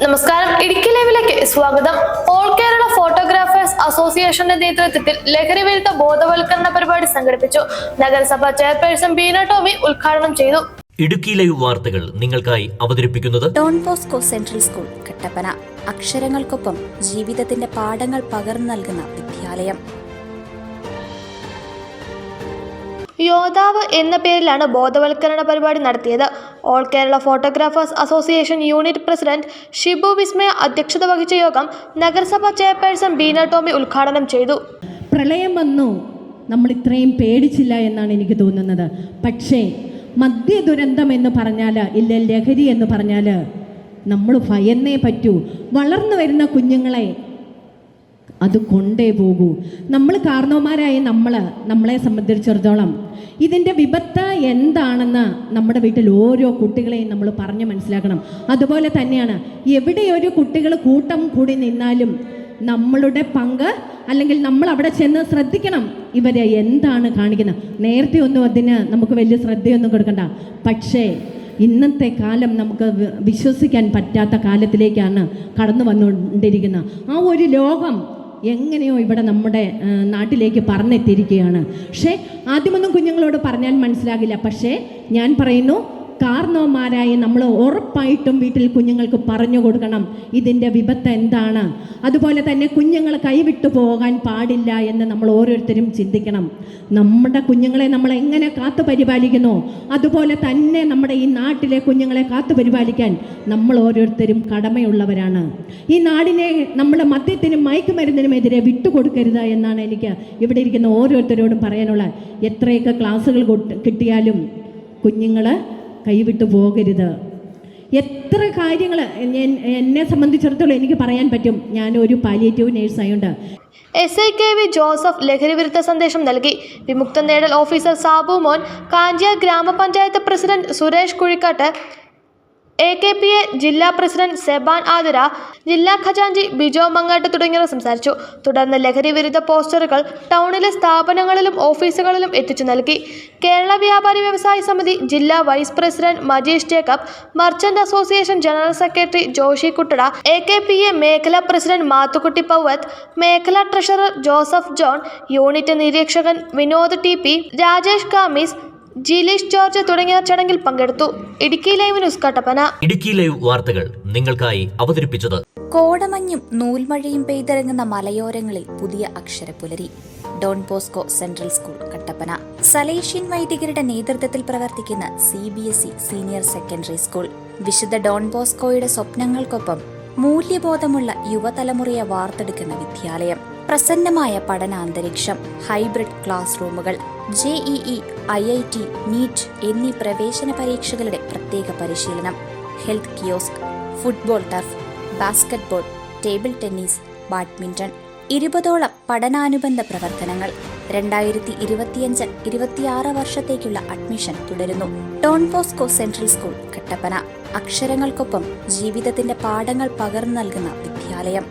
നമസ്കാരം, ഇടുക്കി ലൈവിലേക്ക് സ്വാഗതം. ഓൾ കേരള ഫോട്ടോഗ്രാഫേഴ്സ് അസോസിയേഷന്റെ നേതൃത്വത്തിൽ ലഹരി വിരുദ്ധ ബോധവൽക്കരണ പരിപാടി സംഘടിപ്പിച്ചു. നഗരസഭാ ചെയർപേഴ്സൺ ബീന ടോമി ഉദ്ഘാടനം ചെയ്തു. ഇടുക്കി ലൈവ് വാർത്തകൾ നിങ്ങൾക്കായി അവതരിപ്പിക്കുന്നത് Don Bosco central school Kattappana. അക്ഷരങ്ങൾക്കൊപ്പം ജീവിതത്തിന്റെ പാഠങ്ങൾ പകർന്നു നൽകുന്ന വിദ്യാലയം. യോദ്ധാവ് എന്ന പേരിലാണ് ബോധവൽക്കരണ പരിപാടി നടത്തിയത്. All Kerala photographers association unit president Shibu Vismaya അധ്യക്ഷത വഹിച്ച യോഗം നഗരസഭാ ചെയർപേഴ്സൺ ബീന ടോമി ഉദ്ഘാടനം ചെയ്തു. പ്രളയം വന്നു, നമ്മൾ ഇത്രയും പേടിച്ചില്ല എന്നാണ് എനിക്ക് തോന്നുന്നത്. പക്ഷേ മദ്യ ദുരന്തം എന്ന് പറഞ്ഞാൽ, ഇല്ല ലഹരി എന്ന് പറഞ്ഞാൽ നമ്മൾ ഭയന്നേ പറ്റൂ. വളർന്നു വരുന്ന കുഞ്ഞുങ്ങളെ അത് കൊണ്ടേ പോകൂ. നമ്മൾ കാരണവന്മാരായ നമ്മളെ സംബന്ധിച്ചിടത്തോളം ഇതിൻ്റെ വിപത്ത് എന്താണെന്ന് നമ്മുടെ വീട്ടിൽ ഓരോ കുട്ടികളെയും നമ്മൾ പറഞ്ഞ് മനസ്സിലാക്കണം. അതുപോലെ തന്നെയാണ് എവിടെ ഒരു കുട്ടികൾ കൂട്ടം കൂടി നിന്നാലും നമ്മളുടെ പങ്ക്, അല്ലെങ്കിൽ നമ്മൾ അവിടെ ചെന്ന് ശ്രദ്ധിക്കണം ഇവരെ എന്താണ് കാണിക്കുന്നത്. നേരത്തെ ഒന്നും അതിന് നമുക്ക് വലിയ ശ്രദ്ധയൊന്നും കൊടുക്കണ്ട. പക്ഷേ ഇന്നത്തെ കാലം നമുക്ക് വിശ്വസിക്കാൻ പറ്റാത്ത കാലത്തിലേക്കാണ് കടന്നു വന്നുകൊണ്ടിരിക്കുന്നത്. ആ ഒരു ലോകം എങ്ങനെയോ ഇവിടെ നമ്മുടെ നാട്ടിലേക്ക് പറഞ്ഞെത്തിയിരിക്കുകയാണ്. പക്ഷേ ആദ്യമൊന്നും കുഞ്ഞുങ്ങളോട് പറഞ്ഞാൽ മനസ്സിലാകില്ല. പക്ഷേ ഞാൻ പറയുന്നു, കാരണവന്മാരായി നമ്മൾ ഉറപ്പായിട്ടും വീട്ടിൽ കുഞ്ഞുങ്ങൾക്ക് പറഞ്ഞു കൊടുക്കണം ഇതിൻ്റെ വിപത്ത് എന്താണ്. അതുപോലെ തന്നെ കുഞ്ഞുങ്ങൾ കൈവിട്ടു പോകാൻ പാടില്ല എന്ന് നമ്മൾ ഓരോരുത്തരും ചിന്തിക്കണം. നമ്മുടെ കുഞ്ഞുങ്ങളെ നമ്മൾ എങ്ങനെ കാത്തു പരിപാലിക്കുന്നോ അതുപോലെ തന്നെ നമ്മുടെ ഈ നാട്ടിലെ കുഞ്ഞുങ്ങളെ കാത്തു പരിപാലിക്കാൻ നമ്മൾ ഓരോരുത്തരും കടമയുള്ളവരാണ്. ഈ നാടിനെ നമ്മൾ മദ്യത്തിനും മയക്കുമരുന്നിനുമെതിരെ വിട്ടുകൊടുക്കരുത് എന്നാണ് എനിക്ക് ഇവിടെ ഇരിക്കുന്ന ഓരോരുത്തരോടും പറയാനുള്ള. എത്രയൊക്കെ ക്ലാസ്സുകൾ കിട്ടിയാലും കുഞ്ഞുങ്ങൾ കൈവിട്ടു പോകരുത്. എത്ര കാര്യങ്ങൾ എന്നെ സംബന്ധിച്ചിടത്തോളം എനിക്ക് പറയാൻ പറ്റും. ഞാനൊരു പാലിയേറ്റീവ് നേഴ്സായുണ്ട്. SIKV ജോസഫ് ലഹരി വിരുദ്ധ സന്ദേശം നൽകി. വിമുക്ത നേടൽ ഓഫീസർ സാബു മോൻ, കാഞ്ചിയാർ ഗ്രാമപഞ്ചായത്ത് പ്രസിഡന്റ് സുരേഷ് കുഴിക്കാട്ട്, AKPA ജില്ലാ പ്രസിഡന്റ് സെബാൻ ആതിര, ജില്ലാ ഖജാൻജി ബിജോ മങ്ങാട്ട് തുടങ്ങിയവർ സംസാരിച്ചു. തുടർന്ന് ലഹരി വിരുദ്ധ പോസ്റ്ററുകൾ ടൗണിലെ സ്ഥാപനങ്ങളിലും ഓഫീസുകളിലും എത്തിച്ചു നൽകി. കേരള വ്യാപാരി വ്യവസായ സമിതി ജില്ലാ vice president Majeesh Jacob, merchant association general secretary Joshy Kuttada, AKPA മേഖലാ പ്രസിഡന്റ് മാത്തുക്കുട്ടി പൗവത്ത്, മേഖലാ ട്രഷറർ ജോസഫ് ജോൺ, യൂണിറ്റ് നിരീക്ഷകൻ വിനോദ് TP, രാജേഷ് കാമീസ്, ജിലീഷ് ജോർജ് തുടങ്ങിയവർ ചടങ്ങിൽ പങ്കെടുത്തു. Idukki live news Kattappana. Idukki live വാർത്തകൾ നിങ്ങൾക്കായി അവതരിപ്പിച്ചത് കോടമഞ്ഞും നൂൽമഴയും പെയ്തിറങ്ങുന്ന മലയോരങ്ങളിൽ പുതിയ അക്ഷരപ്പുലരി. Don Bosco central school Kattappana. Salesian വൈദികരുടെ നേതൃത്വത്തിൽ പ്രവർത്തിക്കുന്ന CBSE സീനിയർ സെക്കൻഡറി സ്കൂൾ. വിശുദ്ധ ഡോൺ ബോസ്കോയുടെ സ്വപ്നങ്ങൾക്കൊപ്പം മൂല്യബോധമുള്ള യുവതലമുറയെ വാർത്തെടുക്കുന്ന വിദ്യാലയം. പ്രസന്നമായ പഠനാന്തരീക്ഷം, ഹൈബ്രിഡ് ക്ലാസ് റൂമുകൾ, JEE, IIT, NEET എന്നീ പ്രവേശന പരീക്ഷകളുടെ പ്രത്യേക പരിശീലനം, health kiosk, football turf, basketball, table tennis, badminton, 20ഓളം പഠനാനുബന്ധ പ്രവർത്തനങ്ങൾ. 2025-26 വർഷത്തേക്കുള്ള അഡ്മിഷൻ തുടരുന്നു. Don Bosco central school Kattappana. അക്ഷരങ്ങൾക്കൊപ്പം ജീവിതത്തിന്റെ പാഠങ്ങൾ പകർന്നു നൽകുന്ന വിദ്യാലയം.